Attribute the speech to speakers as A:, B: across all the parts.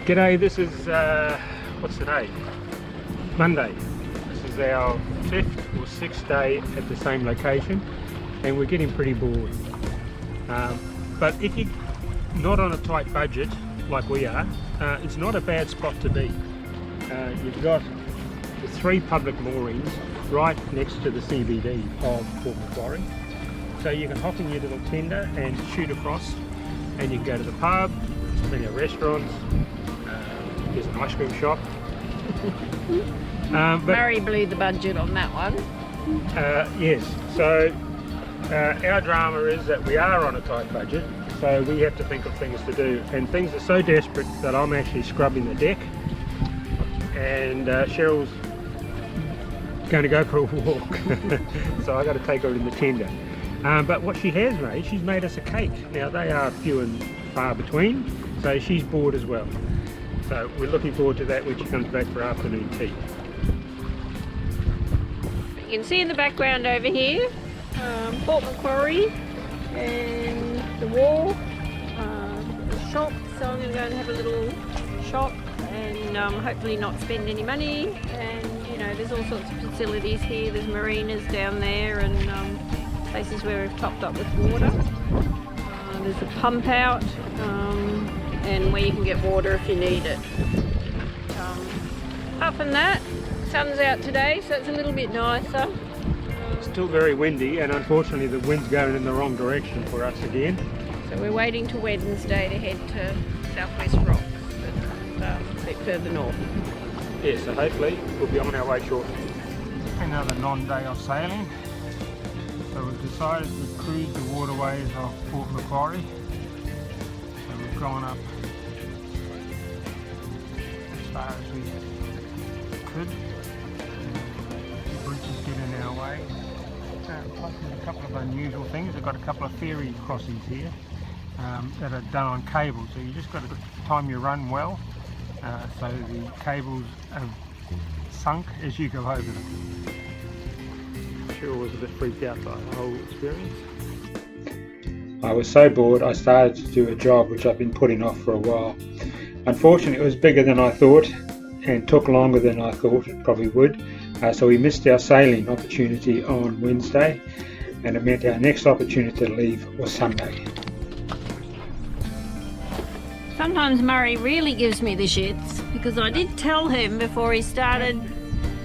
A: G'day, this is, what's today? Monday. This is our 5th or 6th day at the same location and we're getting pretty bored. But if you're not on a tight budget like we are, it's not a bad spot to be. You've got the 3 public moorings right next to the CBD of Port Macquarie. So you can hop in your little tender and shoot across and you can go to the pub, there's plenty of restaurants, there's an ice cream shop.
B: Murray blew the budget on that one.
A: Yes, so our drama is that we are on a tight budget, so we have to think of things to do, and things are so desperate that I'm actually scrubbing the deck and Cheryl's going to go for a walk. So I got to take her in the tender. But what she has made, she's made us a cake. Now they are few and far between, so she's bored as well. So we're looking forward to that when she comes back for afternoon tea.
B: You can see in the background over here, Port Macquarie and the wall, the shop. So I'm going to go and have a little shop and hopefully not spend any money. And you know, there's all sorts of facilities here. There's marinas down there and places where we've topped up with water. There's a pump out. And where you can get water if you need it. Apart from that, sun's out today, so it's a little bit nicer.
A: Still very windy, and unfortunately the wind's going in the wrong direction for us again.
B: So we're waiting till Wednesday to head to Southwest Rocks, a bit further north.
A: Yeah, so hopefully we'll be on our way shortly. Another non-day of sailing. So we've decided to cruise the waterways of Port Macquarie. So we've gone up as far as we could. The bridges get in our way. Plus there's a couple of unusual things. We've got a couple of ferry crossings here that are done on cables. So you just got to time your run well. So the cables are sunk as you go over them. Sheryl was a bit freaked out by the whole experience. I was so bored I started to do a job which I've been putting off for a while. Unfortunately it was bigger than I thought and took longer than I thought it probably would, so we missed our sailing opportunity on Wednesday and it meant our next opportunity to leave was Sunday.
B: Sometimes Murray really gives me the shits because I did tell him before he started.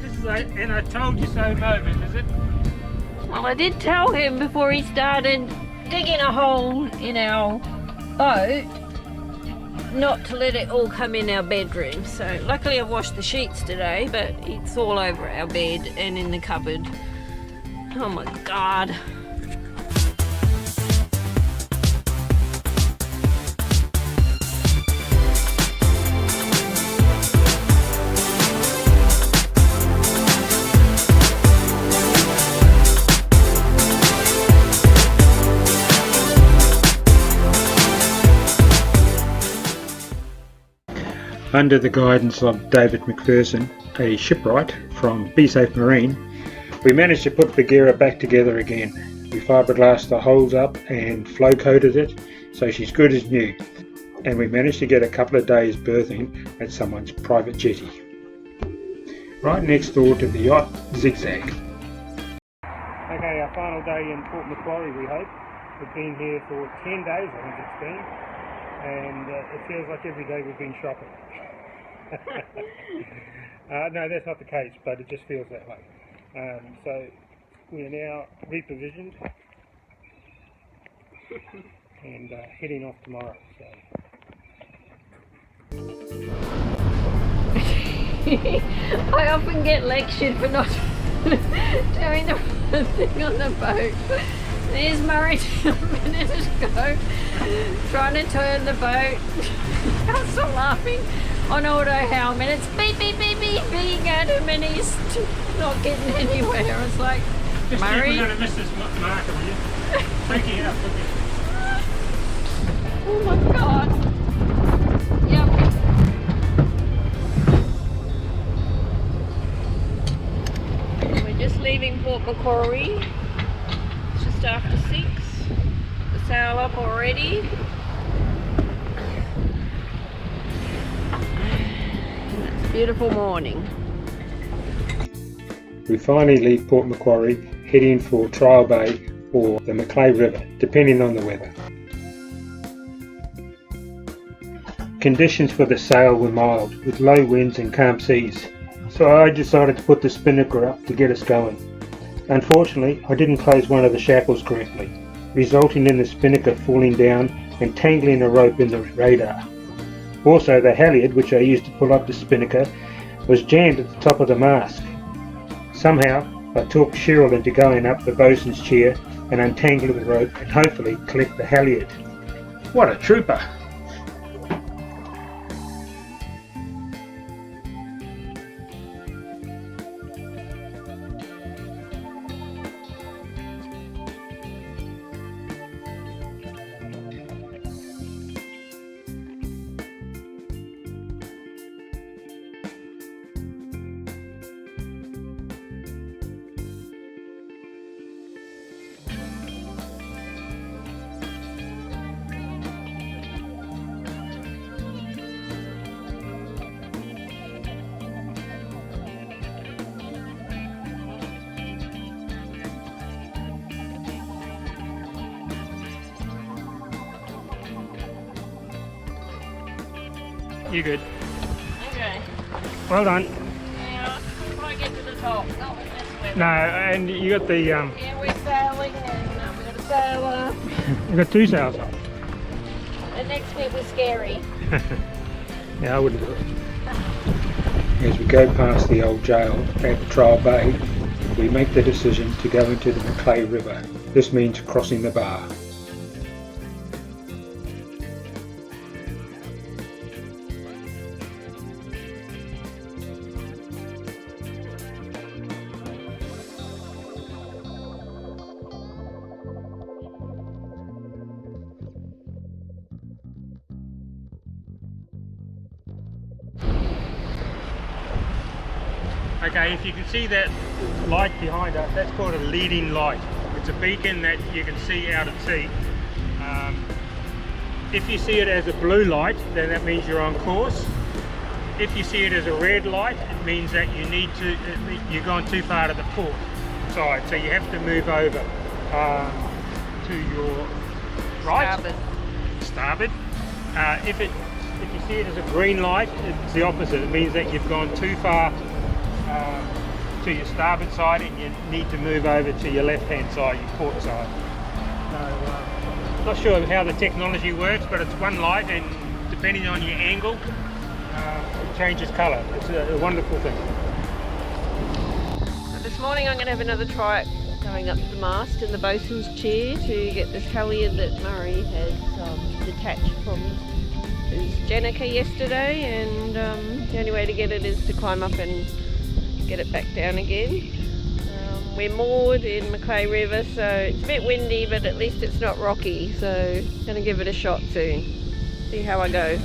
A: This is a and I told you so moment, is it?
B: Well, I did tell him before he started digging a hole in our boat not to let it all come in our bedroom. So luckily I've washed the sheets today, but it's all over our bed and in the cupboard. Oh my god.
A: Under the guidance of David McPherson, a shipwright from Be Safe Marine, we managed to put Bagheera back together again. We fiberglassed the holes up and flow coated it so she's good as new. And we managed to get a couple of days berthing at someone's private jetty. Right next door to the yacht Zigzag. Okay, our final day in Port Macquarie we hope. We've been here for 10 days I think it's been. And it feels like every day we've been shopping. No, that's not the case, but it just feels that way. So we are now reprovisioned and heading off tomorrow. So.
B: I often get lectured for not doing the thing on the boat. There's Murray a minute ago trying to turn the boat. I'm still laughing on auto helmet. It's beep beep beep beep beeping at him and he's not getting anywhere. It's like,
A: just
B: Murray.
A: We're going to miss this marker, will you? Freaking out, looking.
B: Oh my god. Yep. We're just leaving Port Macquarie. It's just after 6. The sail up already. Beautiful morning.
A: We finally leave Port Macquarie, heading for Trial Bay or the Macleay River, depending on the weather. Conditions for the sail were mild, with low winds and calm seas, so I decided to put the spinnaker up to get us going. Unfortunately, I didn't close one of the shackles correctly, resulting in the spinnaker falling down and tangling a rope in the radar. Also, the halyard, which I used to pull up the spinnaker, was jammed at the top of the mast. Somehow, I talked Sheryl into going up the bosun's chair and untangling the rope and hopefully collect the halyard. What a trooper! You good?
B: Okay.
A: Well done.
B: Now, before I get to the top, not with this weather.
A: No, and you got the
B: Yeah, we're sailing and we've got a sailor.
A: you got two sails up.
B: The next bit was scary.
A: Yeah, I wouldn't do it. As we go past the old jail at Trial Bay, we make the decision to go into the Macleay River. This means crossing the bar. Okay, if you can see that light behind us, that's called a leading light. It's a beacon that you can see out at sea. If you see it as a blue light, then that means you're on course. If you see it as a red light, it means that you're going too far to the port side, so you have to move over to your right, starboard. If you see it as a green light, it's the opposite. It means that you've gone too far to your starboard side and you need to move over to your left hand side, your port side. So, not sure how the technology works, but it's one light and depending on your angle, it changes colour. It's a wonderful thing.
B: So this morning I'm going to have another try at going up to the mast in the bosun's chair to get this halyard that Murray has detached from his Janica yesterday, and the only way to get it is to climb up and get it back down again. We're moored in Macleay River, so it's a bit windy, but at least it's not rocky, so I'm going to give it a shot soon. See how I go.